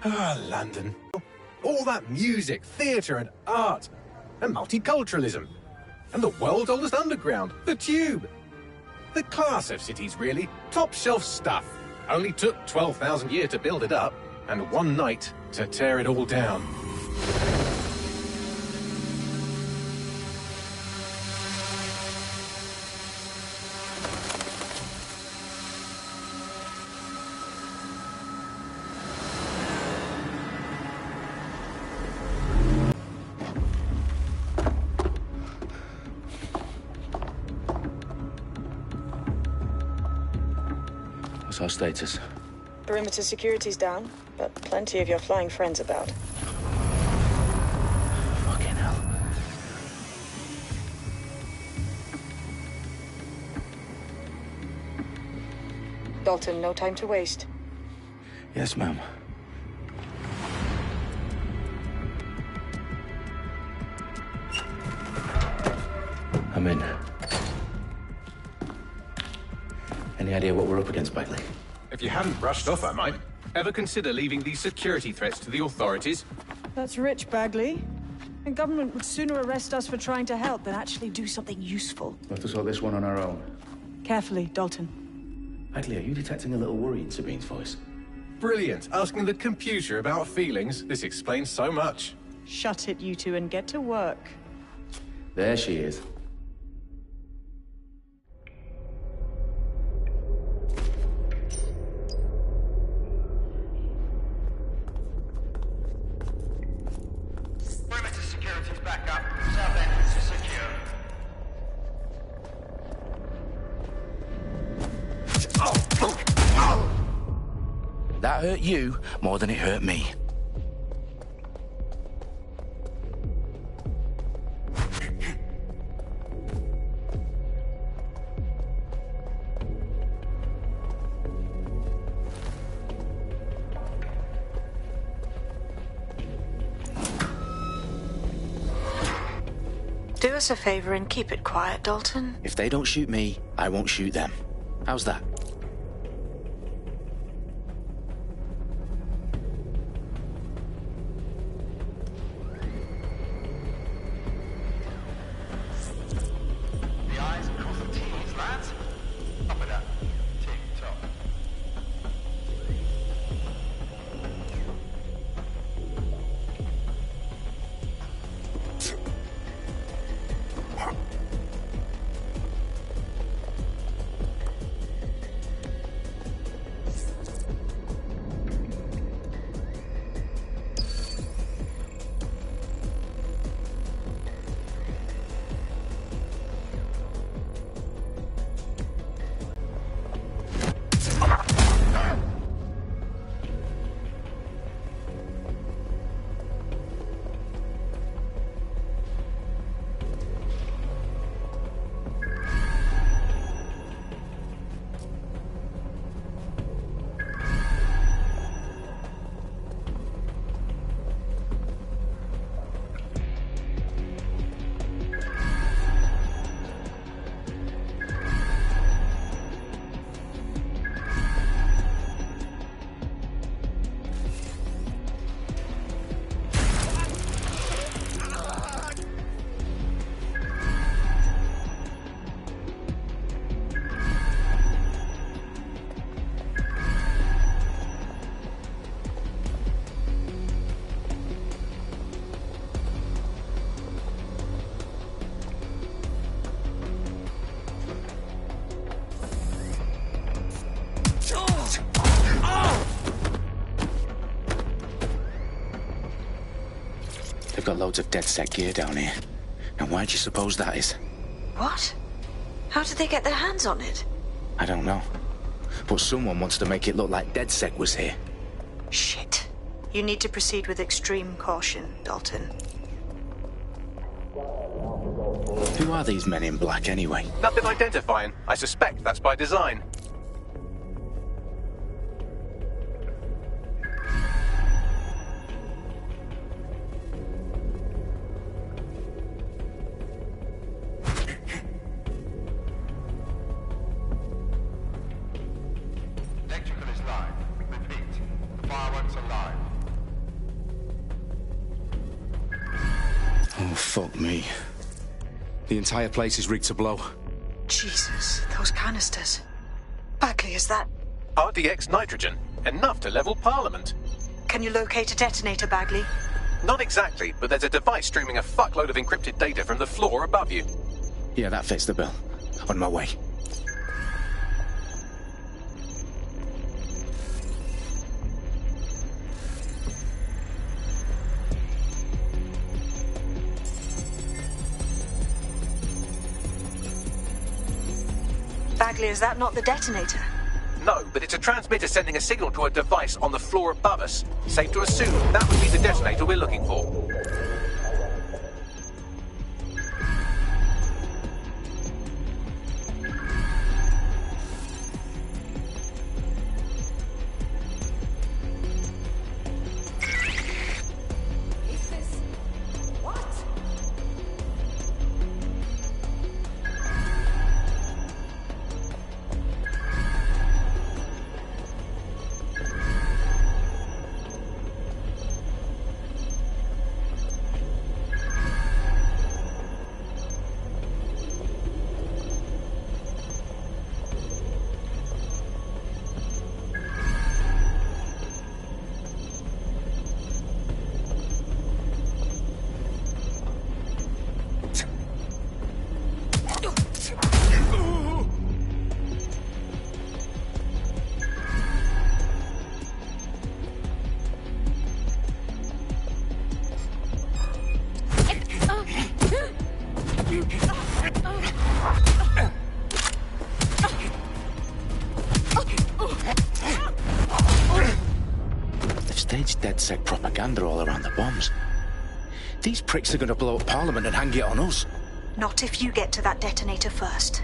Ah, London. All that music, theatre and art, and multiculturalism. And the world's oldest underground, the Tube. The class of cities, really. Top shelf stuff. Only took 12,000 years to build it up, and one night to tear it all down. What's our status? Perimeter security's down, but plenty of your flying friends about. Fucking hell. Dalton, no time to waste. Yes, ma'am. I'm in. Any idea what we're up against, Bagley? If you hadn't brushed off, I might. Ever consider leaving these security threats to the authorities? That's rich, Bagley. The government would sooner arrest us for trying to help than actually do something useful. We'll have to sort this one on our own. Carefully, Dalton. Bagley, are you detecting a little worry in Sabine's voice? Brilliant. Asking the computer about feelings. This explains so much. Shut it, you two, and get to work. There she is. Perimeter security's back up. South entrance is secure. That hurt you more than it hurt me. Do us a favor and keep it quiet, Dalton. If they don't shoot me, I won't shoot them. How's that? The I's cross the T's, lads. Up with that. Tick tock. They've got loads of DedSec gear down here. Now why do you suppose that is? What? How did they get their hands on it? I don't know. But someone wants to make it look like DedSec was here. Shit. You need to proceed with extreme caution, Dalton. Who are these men in black anyway? Nothing identifying. I suspect that's by design. Electrical is live. Repeat. The fireworks are live. Oh, fuck me. The entire place is rigged to blow. Jesus, those canisters. Bagley, is that... RDX nitrogen. Enough to level Parliament. Can you locate a detonator, Bagley? Not exactly, but there's a device streaming a fuckload of encrypted data from the floor above you. Yeah, that fits the bill. On my way. Bagley, is that not the detonator? No, but it's a transmitter sending a signal to a device on the floor above us. Safe to assume that would be the detonator we're looking for. They've staged DedSec propaganda all around the bombs. These pricks are going to blow up Parliament and hang it on us. Not if you get to that detonator first.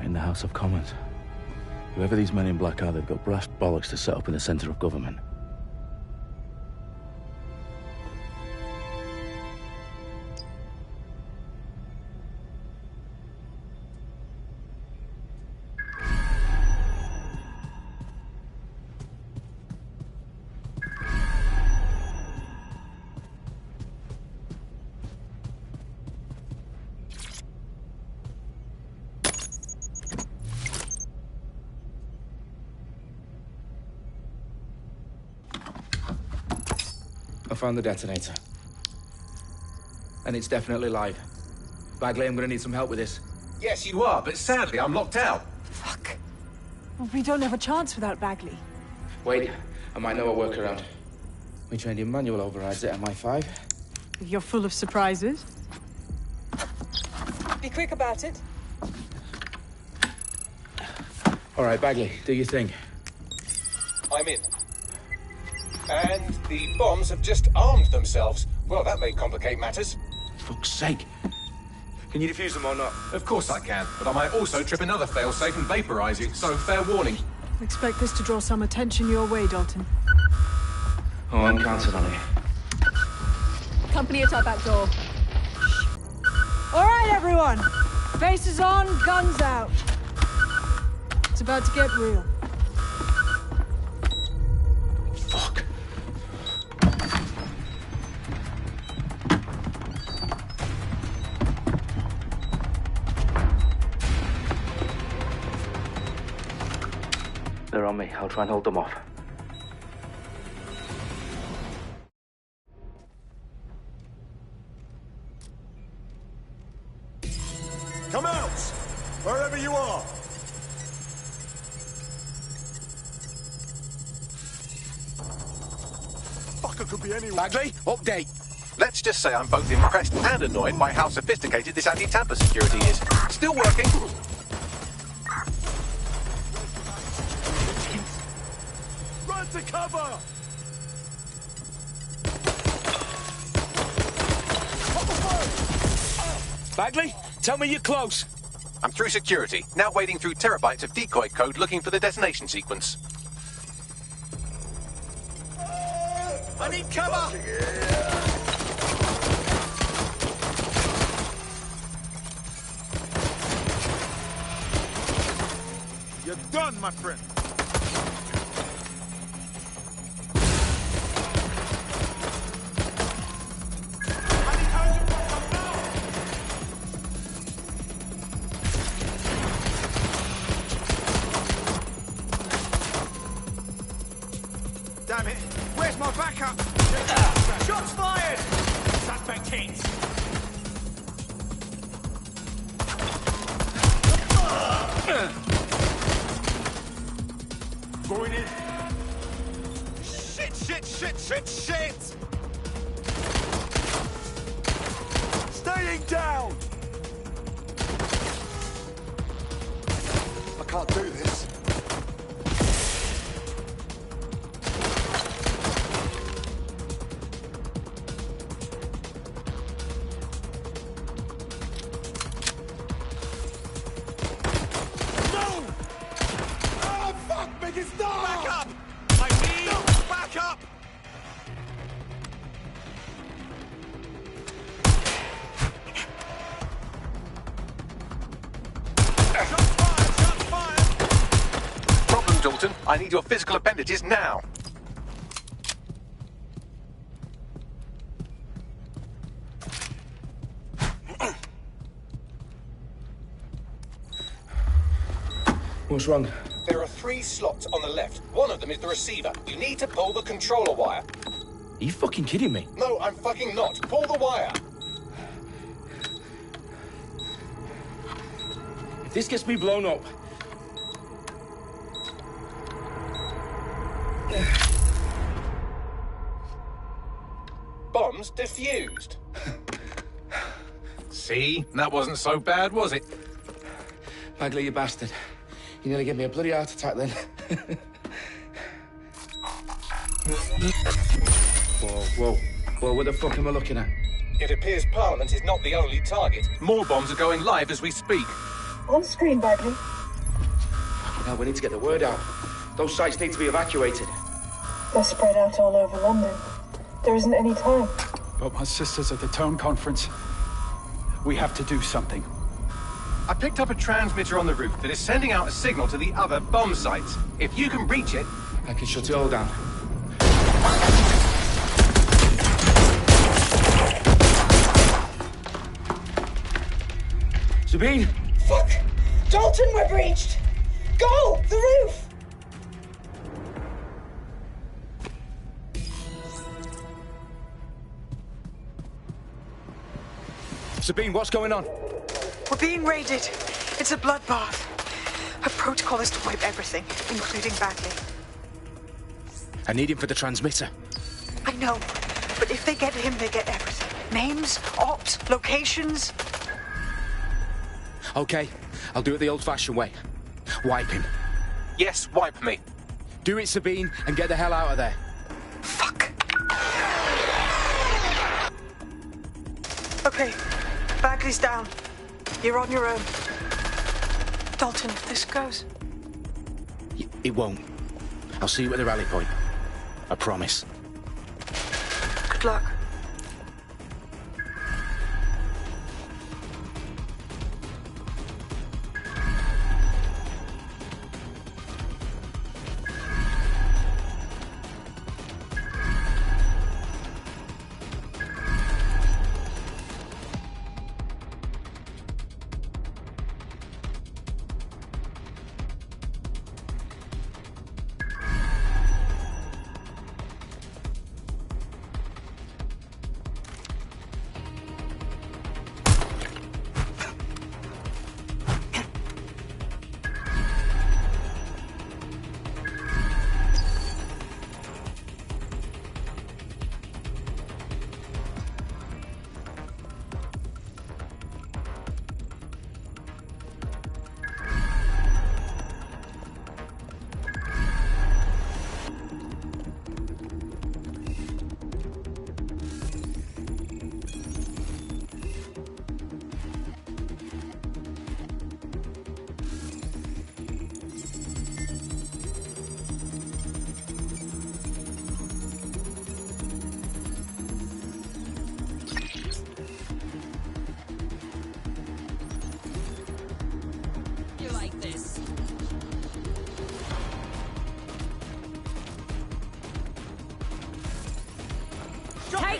In the House of Commons. Whoever these men in black are, they've got brass bollocks to set up in the centre of government. I found the detonator. And it's definitely live. Bagley, I'm gonna need some help with this. Yes, you are, but sadly I'm locked out. Fuck. Well, we don't have a chance without Bagley. Wait, I might know a workaround. We trained in manual overrides at MI5. You're full of surprises. Be quick about it. All right, Bagley, do your thing. I'm in. And the bombs have just armed themselves. Well, that may complicate matters. Fuck's sake. Can you defuse them or not? Of course I can, but I might also trip another failsafe and vaporize you, so fair warning. Expect this to draw some attention your way, Dalton. Oh, I'm counting on it. Company at our back door. All right, everyone. Faces on, guns out. It's about to get real. They're on me. I'll try and hold them off. Come out! Wherever you are! Fucker could be anyone. Bagley, update. Let's just say I'm both impressed and annoyed by how sophisticated this anti-tamper security is. Still working. Run to cover! Bagley, tell me you're close. I'm through security, now wading through terabytes of decoy code looking for the detonation sequence. I need cover! You're done, my friend. Damn it! Where's my backup? Shots fired! Suspect hit! Going in. Shit, shit, shit, shit, shit! Staying down! I can't do this. Dalton, I need your physical appendages now. What's wrong? There are 3 slots on the left. One of them is the receiver. You need to pull the controller wire. Are you fucking kidding me? No, I'm fucking not. Pull the wire. If this gets me blown up... Bombs defused. See? That wasn't so bad, was it? Bagley, you bastard. You nearly gave me a bloody heart attack then. Whoa. What the fuck am I looking at? It appears Parliament is not the only target. More bombs are going live as we speak. On screen, Bagley. Now we need to get the word out. Those sites need to be evacuated. They're spread out all over London. There isn't any time. But my sister's at the town conference. We have to do something. I picked up a transmitter on the roof that is sending out a signal to the other bomb sites. If you can reach it... I can shut it all down. Sabine! Fuck! Dalton, we're breached! Go! The roof! Sabine, what's going on? We're being raided. It's a bloodbath. Our protocol is to wipe everything, including Bagley. I need him for the transmitter. I know, but if they get him, they get everything. Names, ops, locations. Okay, I'll do it the old-fashioned way. Wipe him. Yes, wipe me. Do it, Sabine, and get the hell out of there. Fuck. Okay, Bagley's down. You're on your own. Dalton, if this goes... It won't. I'll see you at the rally point. I promise. Good luck.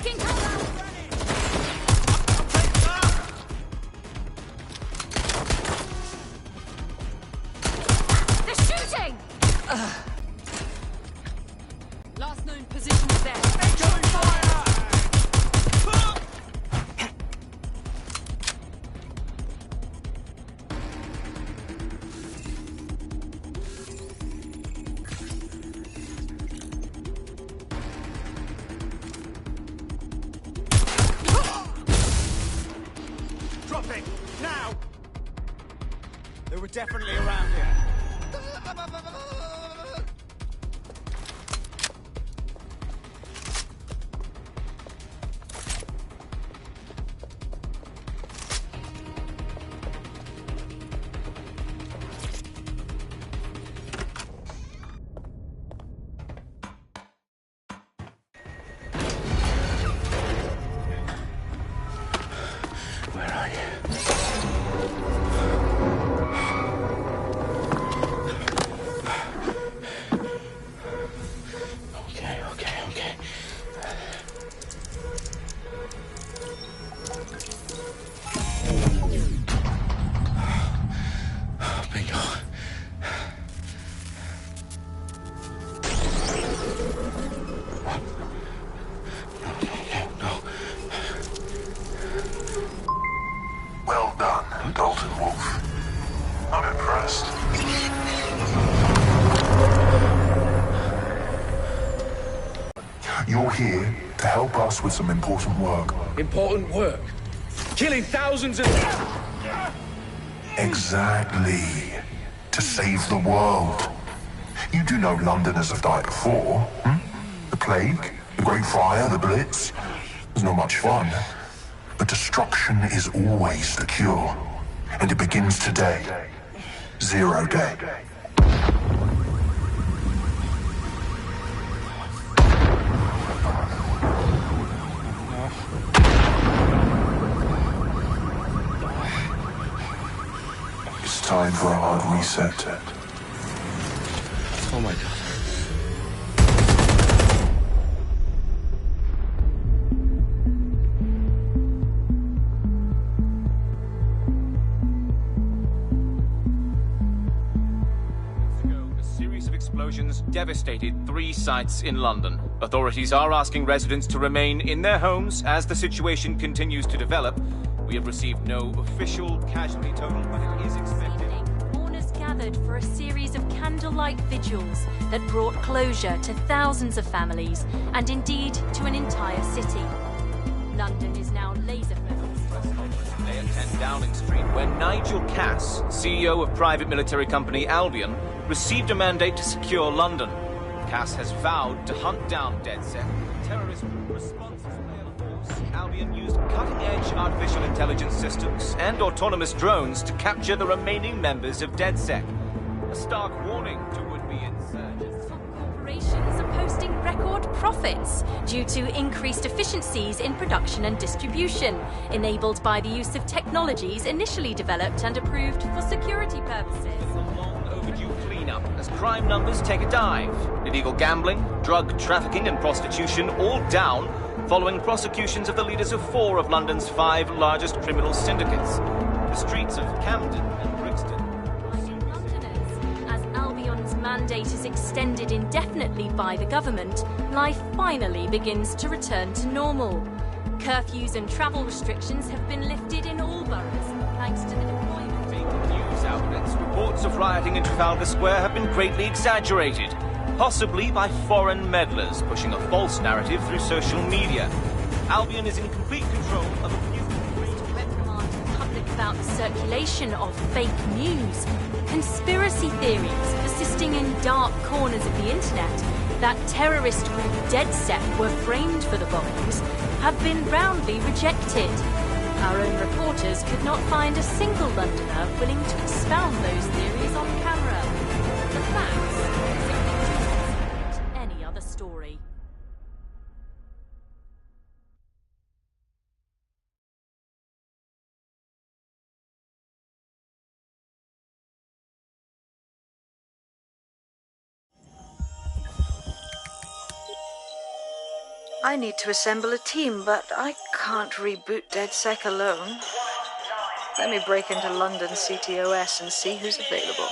Taking cover! They're shooting! Last known position is there. Incoming fire! Drop it! Now! They were definitely around here. Where are you? Okay. Bingo. No. Well done, Dalton Wolf. I'm impressed. You're here to help us with some important work. Important work. Killing thousands of... Exactly. To save the world. You do know Londoners have died before, hmm? The Plague, the Great Fire, the Blitz. It's not much fun. But destruction is always the cure. And it begins today. Zero Day. It's time for a hard reset. Oh my god. A series of explosions devastated 3 sites in London. Authorities are asking residents to remain in their homes as the situation continues to develop. We have received no official casualty total, but it is expected. Mourners gathered for a series of candlelight vigils that brought closure to thousands of families and indeed to an entire city. London is now laser-focused. Today at 10 Downing Street, where Nigel Cass, CEO of private military company Albion, received a mandate to secure London. Cass has vowed to hunt down DedSec. Terrorist response force. Albion used cutting-edge artificial intelligence systems and autonomous drones to capture the remaining members of DedSec. A stark warning to would-be insurgents. Corporations are posting record profits due to increased efficiencies in production and distribution, enabled by the use of technologies initially developed and approved for security purposes. Overdue cleanup as crime numbers take a dive. Illegal gambling, drug trafficking and prostitution all down following prosecutions of the leaders of 4 of London's 5 largest criminal syndicates. The streets of Camden and Brixton. Londoners, as Albion's mandate is extended indefinitely by the government, life finally begins to return to normal. Curfews and travel restrictions have been lifted in all boroughs, thanks to the deployment. News outlets, reports of rioting in Trafalgar Square have been greatly exaggerated, possibly by foreign meddlers pushing a false narrative through social media. Albion is in complete control of a few Reprimand the public about the circulation of fake news, conspiracy theories persisting in dark corners of the internet that terrorist group DedSec were framed for the bombings have been roundly rejected. Our own reporters could not find a single Londoner willing to expound those theories on camera. The facts simply don't any other story. I need to assemble a team, but I can't reboot DedSec alone. Let me break into London CTOS and see who's available.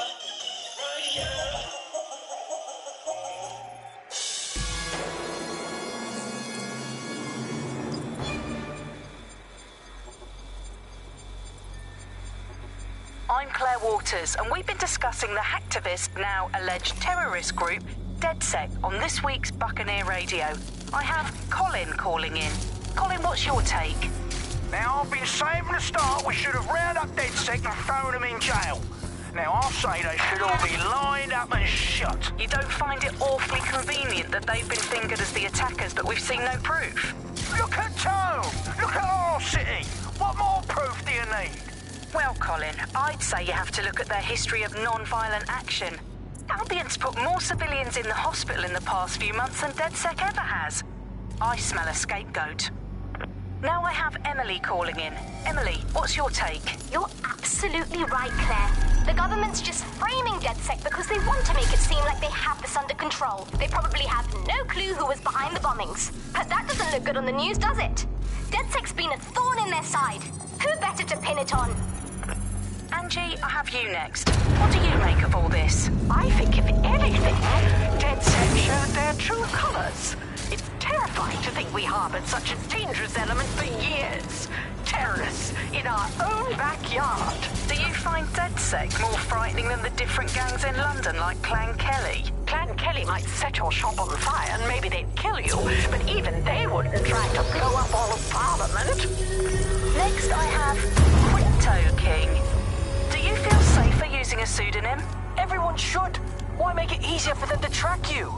I'm Claire Waters, and we've been discussing the hacktivist, now alleged terrorist group, DedSec, on this week's Buccaneer Radio. I have Colin calling in. Colin, what's your take? Now, I've been saying from the start we should have rounded up DedSec and thrown them in jail. Now, I'll say they should all be lined up and shot. You don't find it awfully convenient that they've been fingered as the attackers, but we've seen no proof? Look at Tone! Look at our city! What more proof do you need? Well, Colin, I'd say you have to look at their history of non-violent action. Albion's put more civilians in the hospital in the past few months than DedSec ever has. I smell a scapegoat. Now I have Emily calling in. Emily, what's your take? You're absolutely right, Claire. The government's just framing DedSec because they want to make it seem like they have this under control. They probably have no clue who was behind the bombings. But that doesn't look good on the news, does it? DedSec's been a thorn in their side. Who better to pin it on? Angie, I have you next. What do you make of all this? I think, if anything, DedSec showed their true colors. It's terrifying to think we harbored such a dangerous element for years. Terrorists in our own backyard. Do you find DedSec more frightening than the different gangs in London, like Clan Kelly? Clan Kelly might set your shop on fire and maybe they'd kill you, but even they wouldn't try to blow up all of Parliament. Next I have Crypto King. Do you feel safer using a pseudonym? Everyone should. Why make it easier for them to track you?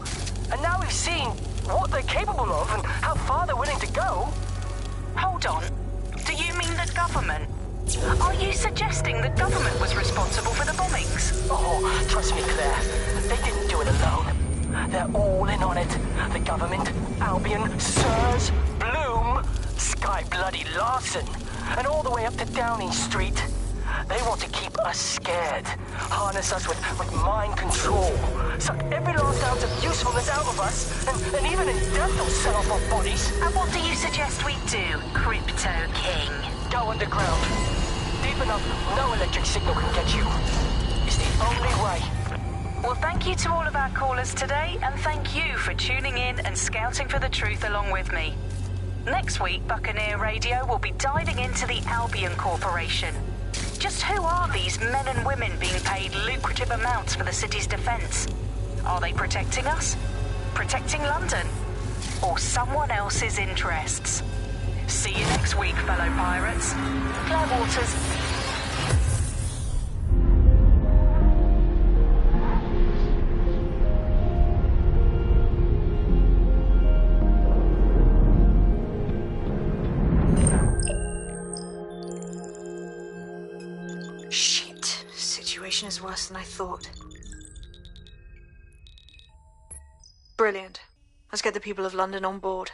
And now we've seen what they're capable of and how far they're willing to go. Hold on. Do you mean the government? Are you suggesting the government was responsible for the bombings? Oh, trust me, Claire. They didn't do it alone. They're all in on it. The government, Albion, Sirs, Bloom, Sky Bloody Larson, and all the way up to Downing Street. They want to keep us scared, harness us with mind control, suck every last ounce of usefulness out of us, and even in death they'll sell off our bodies. And what do you suggest we do, Crypto King? Go underground. Deep enough, no electric signal can get you. It's the only way. Well, thank you to all of our callers today, and thank you for tuning in and scouting for the truth along with me. Next week, Buccaneer Radio will be diving into the Albion Corporation. Just who are these men and women being paid lucrative amounts for the city's defense? Are they protecting us? Protecting London? Or someone else's interests? See you next week, fellow pirates. Claire Waters. Situation is worse than I thought. Brilliant. Let's get the people of London on board.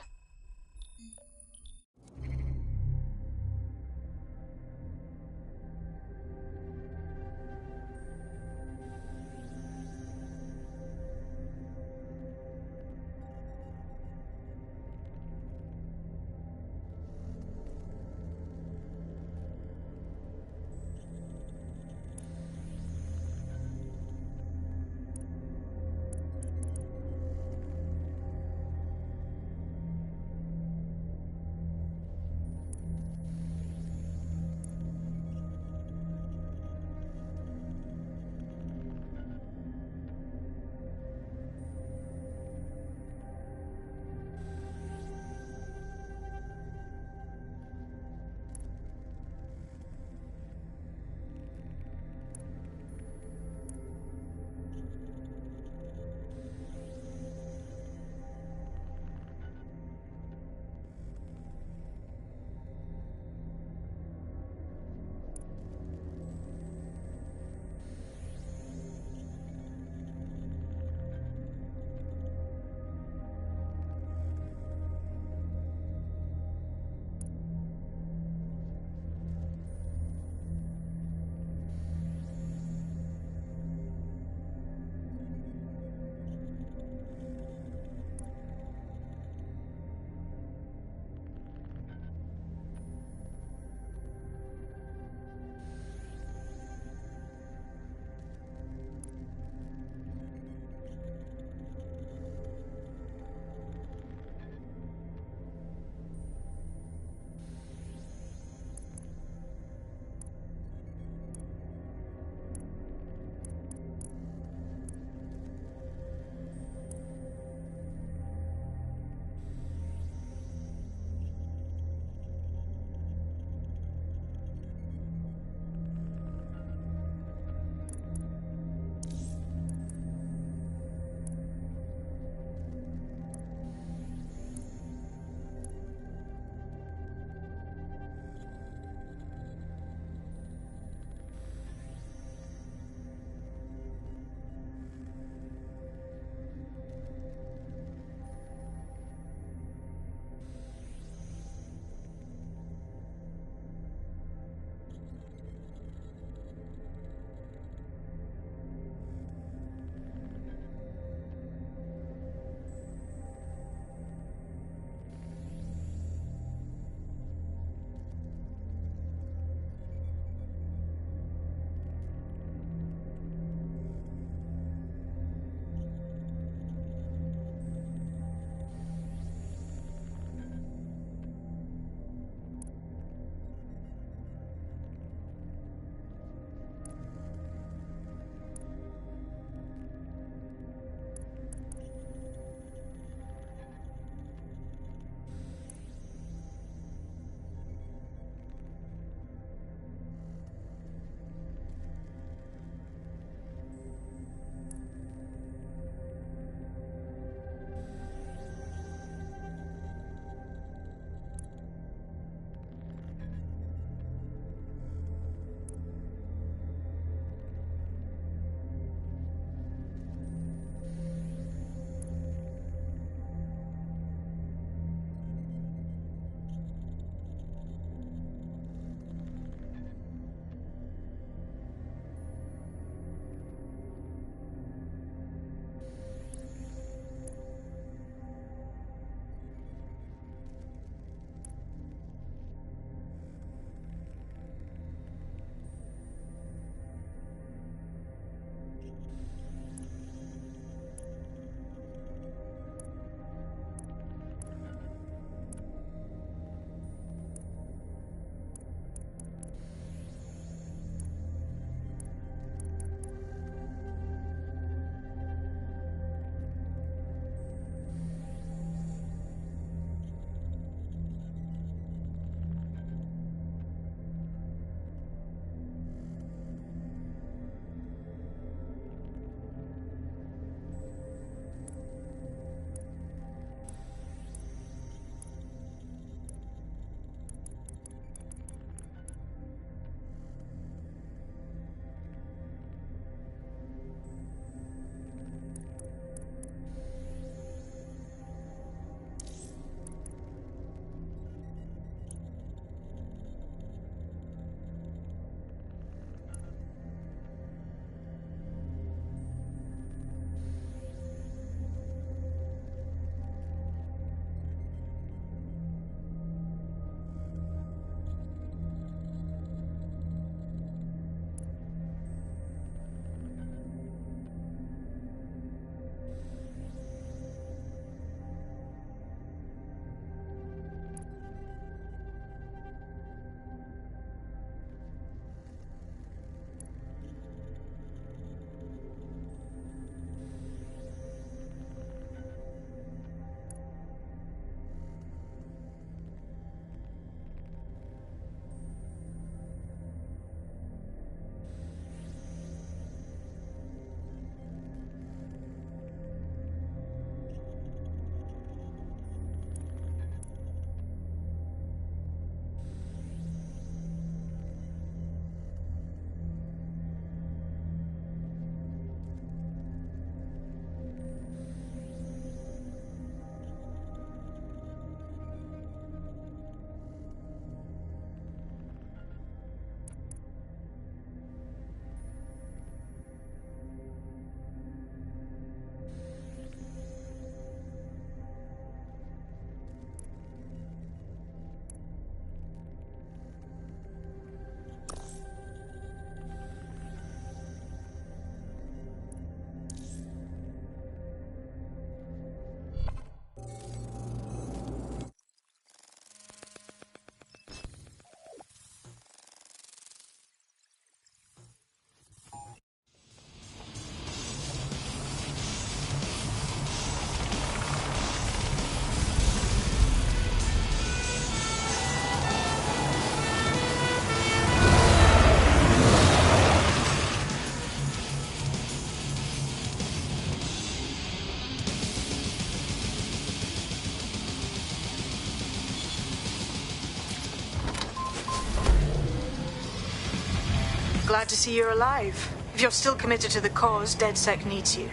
Glad to see you're alive. If you're still committed to the cause, DedSec needs you.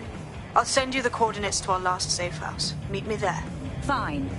I'll send you the coordinates to our last safe house. Meet me there. Fine.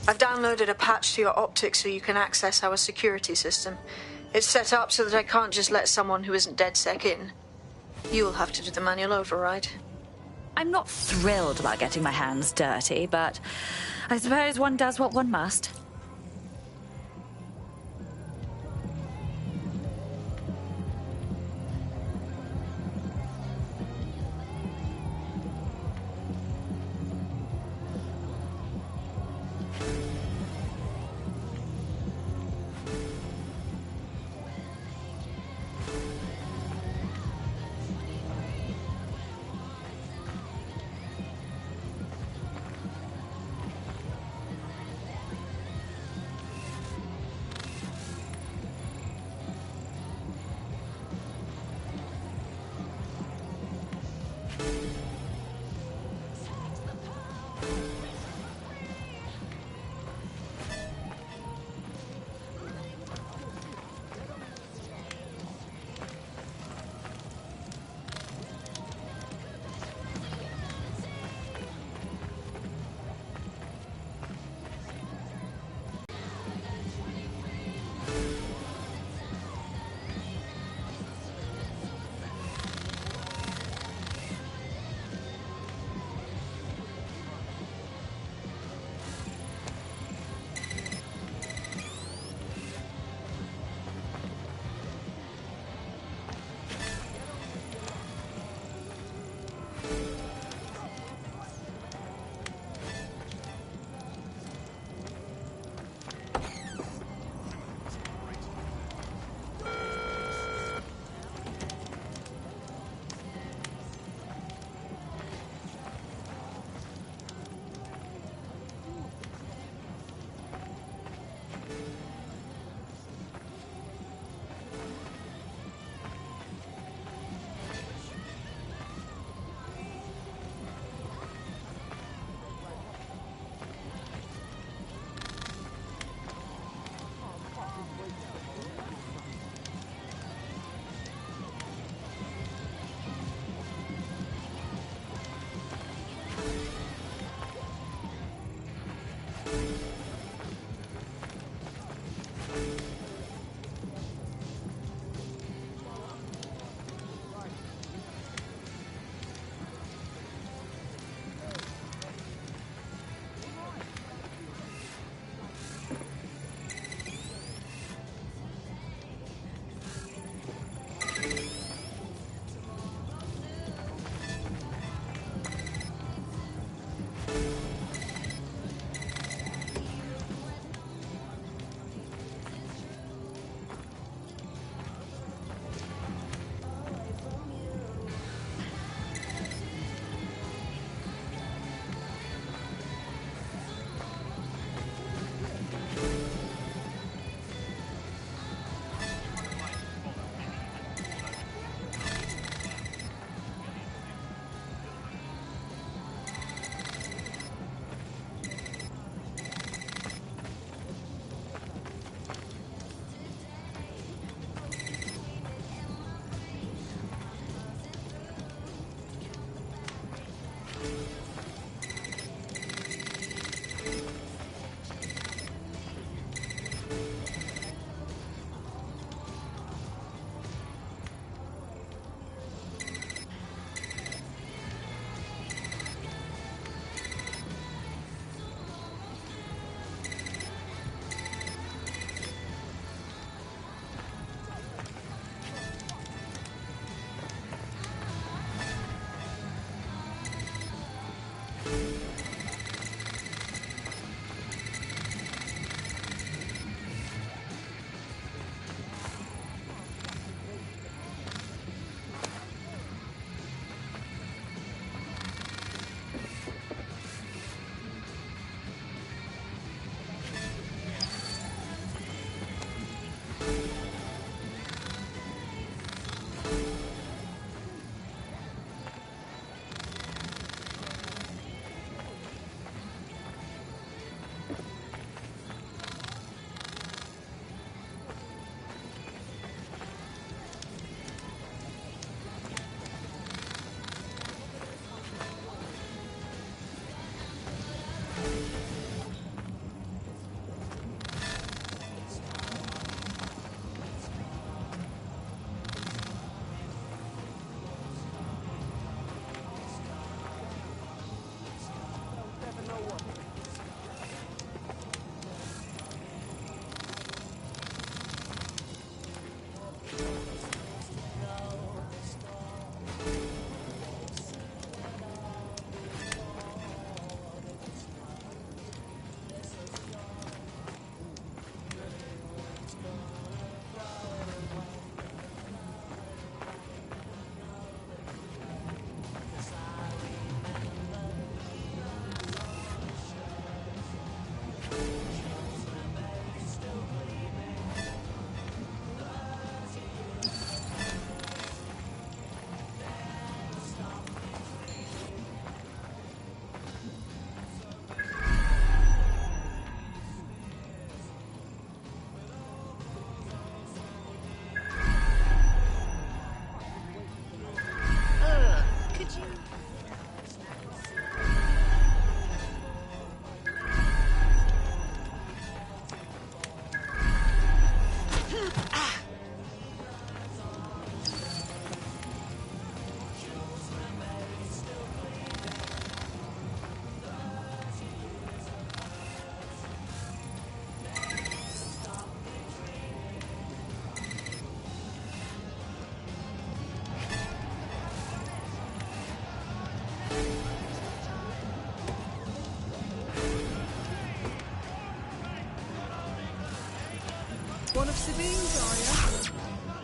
I've downloaded a patch to your optics so you can access our security system. It's set up so that I can't just let someone who isn't DedSec in. You'll have to do the manual override. I'm not thrilled about getting my hands dirty, but I suppose one does what one must.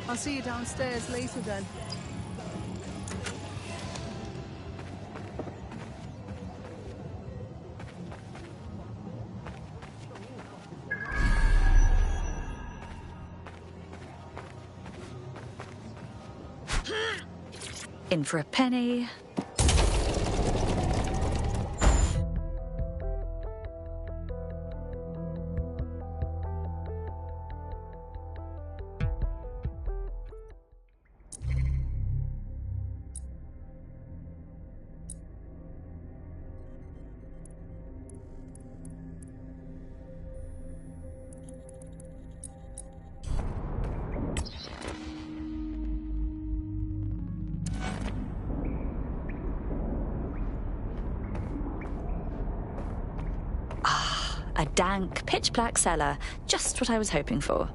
I'll see you downstairs later then. In for a penny. A dank, pitch-black cellar. Just what I was hoping for.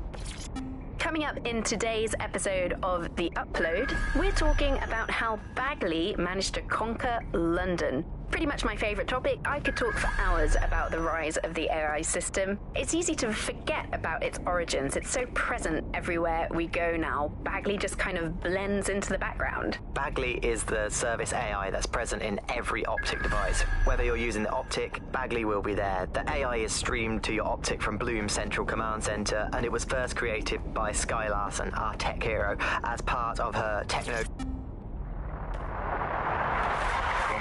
Coming up in today's episode of The Upload, we're talking about how Bagley managed to conquer London. Pretty much my favourite topic. I could talk for hours about the rise of the AI system. It's easy to forget about its origins. It's so present everywhere we go now. Bagley just kind of blends into the background. Bagley is the service AI that's present in every Optic device. Whether you're using the Optic, Bagley will be there. The AI is streamed to your Optic from Bloom Central Command Center, and it was first created by Skye Larson, our tech hero, as part of her techno...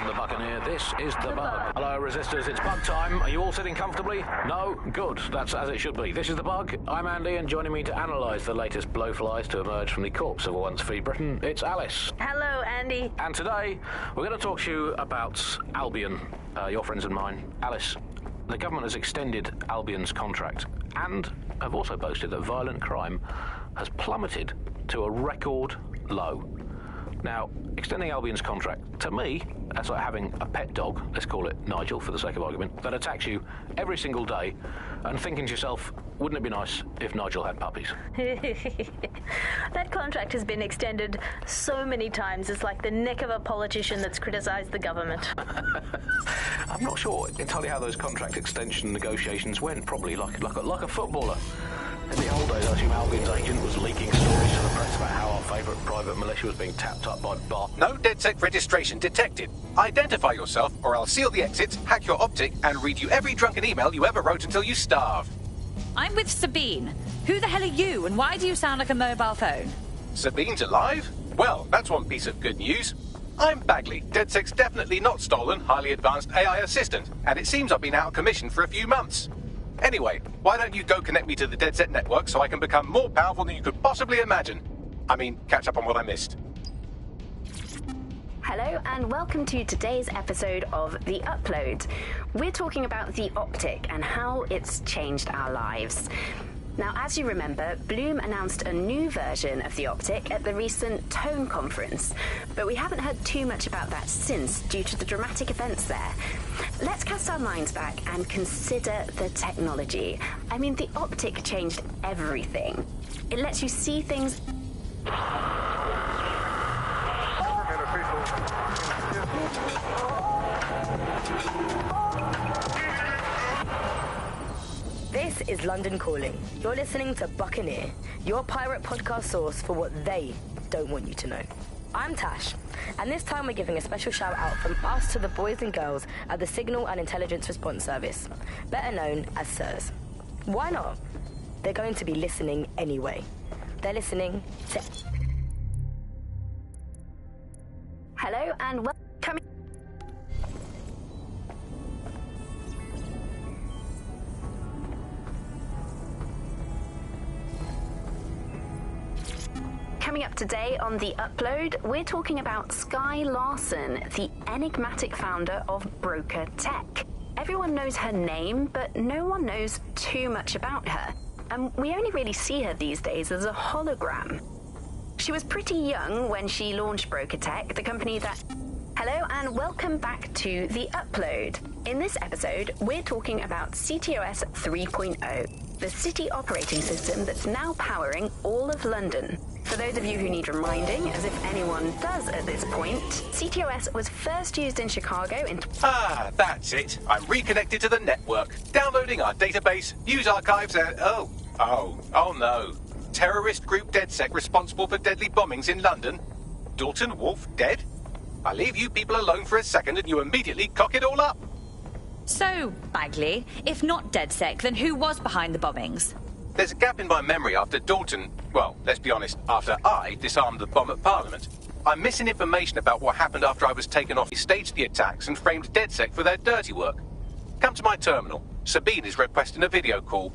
The Buccaneer, this is The Bug. Hello, Resistors, it's bug time. Are you all sitting comfortably? No? Good, that's as it should be. This is The Bug, I'm Andy, and joining me to analyse the latest blowflies to emerge from the corpse of a once-free Britain, it's Alice. Hello, Andy. And today, we're going to talk to you about Albion, your friends and mine. Alice, the government has extended Albion's contract, and have also boasted that violent crime has plummeted to a record low. Now, extending Albion's contract, to me, that's like having a pet dog, let's call it Nigel for the sake of argument, that attacks you every single day and thinking to yourself, wouldn't it be nice if Nigel had puppies? That contract has been extended so many times, it's like the neck of a politician that's criticised the government. I'm not sure entirely how those contract extension negotiations went, probably like a footballer. In the old days, I assume Albion's agent was leaking stories to the press about how our favourite private militia was being tapped up by Bar. No DedSec registration detected. Identify yourself, or I'll seal the exits, hack your Optic, and read you every drunken email you ever wrote until you starve. I'm with Sabine. Who the hell are you, and why do you sound like a mobile phone? Sabine's alive? Well, that's one piece of good news. I'm Bagley, DedSec's definitely not stolen, highly advanced AI assistant, and it seems I've been out of commission for a few months. Anyway, why don't you go connect me to the DedSec network so I can become more powerful than you could possibly imagine? I mean, catch up on what I missed. Hello and welcome to today's episode of The Upload. We're talking about the Optic and how it's changed our lives. Now, as you remember, Bloom announced a new version of the Optic at the recent Tone conference, but we haven't heard too much about that since due to the dramatic events there. Let's cast our minds back and consider the technology. I mean, the Optic changed everything. It lets you see things... This is London Calling. You're listening to Buccaneer, your pirate podcast source for what they don't want you to know. I'm Tash, and this time we're giving a special shout out from us to the boys and girls at the Signal and Intelligence Response Service, better known as SIRS. Why not? They're going to be listening anyway. They're listening to... Hello and welcome... Coming up today on The Upload, we're talking about Skye Larson, the enigmatic founder of Broker Tech. Everyone knows her name, but no one knows too much about her. And we only really see her these days as a hologram. She was pretty young when she launched Broker Tech, the company that... Hello and welcome back to The Upload. In this episode, we're talking about CTOS 3.0, the city operating system that's now powering all of London. For those of you who need reminding, as if anyone does at this point, CTOS was first used in Chicago in... Ah, that's it. I'm reconnected to the network, downloading our database, news archives, and... Oh no. terrorist group DedSec responsible for deadly bombings in London? Dalton Wolf dead? I leave you people alone for a second and you immediately cock it all up. So, Bagley, if not DedSec, then who was behind the bombings? There's a gap in my memory after Dalton, well, let's be honest, after I disarmed the bomb at Parliament. I'm missing information about what happened after I was taken off. He staged the attacks and framed DedSec for their dirty work. Come to my terminal. Sabine is requesting a video call.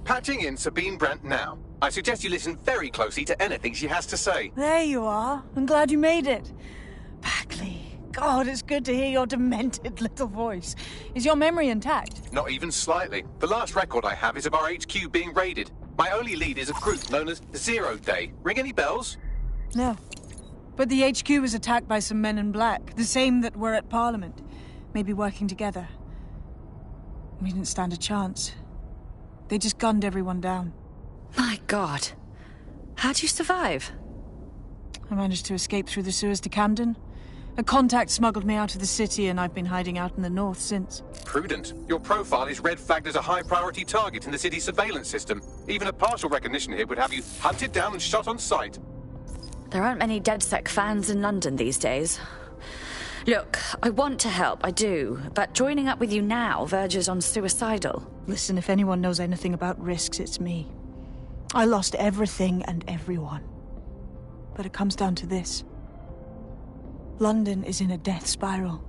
Patching in Sabine Brandt now. I suggest you listen very closely to anything she has to say. There you are. I'm glad you made it. Bagley, God, it's good to hear your demented little voice. Is your memory intact? Not even slightly. The last record I have is of our HQ being raided. My only lead is a group known as Zero Day. Ring any bells? No. But the HQ was attacked by some men in black, the same that were at Parliament. Maybe working together. We didn't stand a chance. They just gunned everyone down. My God. How'd you survive? I managed to escape through the sewers to Camden. A contact smuggled me out of the city, and I've been hiding out in the north since. Prudent. Your profile is red flagged as a high-priority target in the city's surveillance system. Even a partial recognition here would have you hunted down and shot on sight. There aren't many DedSec fans in London these days. Look, I want to help, I do, but joining up with you now verges on suicidal. Listen, if anyone knows anything about risks, it's me. I lost everything and everyone. But it comes down to this. London is in a death spiral.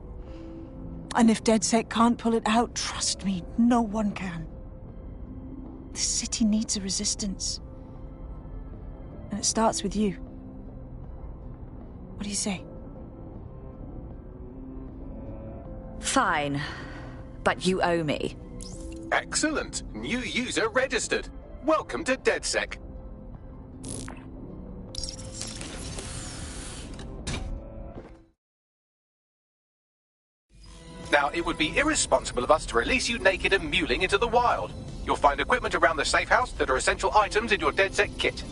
And if DedSec can't pull it out, trust me, no one can. This city needs a resistance. And it starts with you. What do you say? Fine. But you owe me. Excellent. New user registered. Welcome to DedSec. Now, it would be irresponsible of us to release you naked and mewling into the wild. You'll find equipment around the safe house that are essential items in your DedSec kit.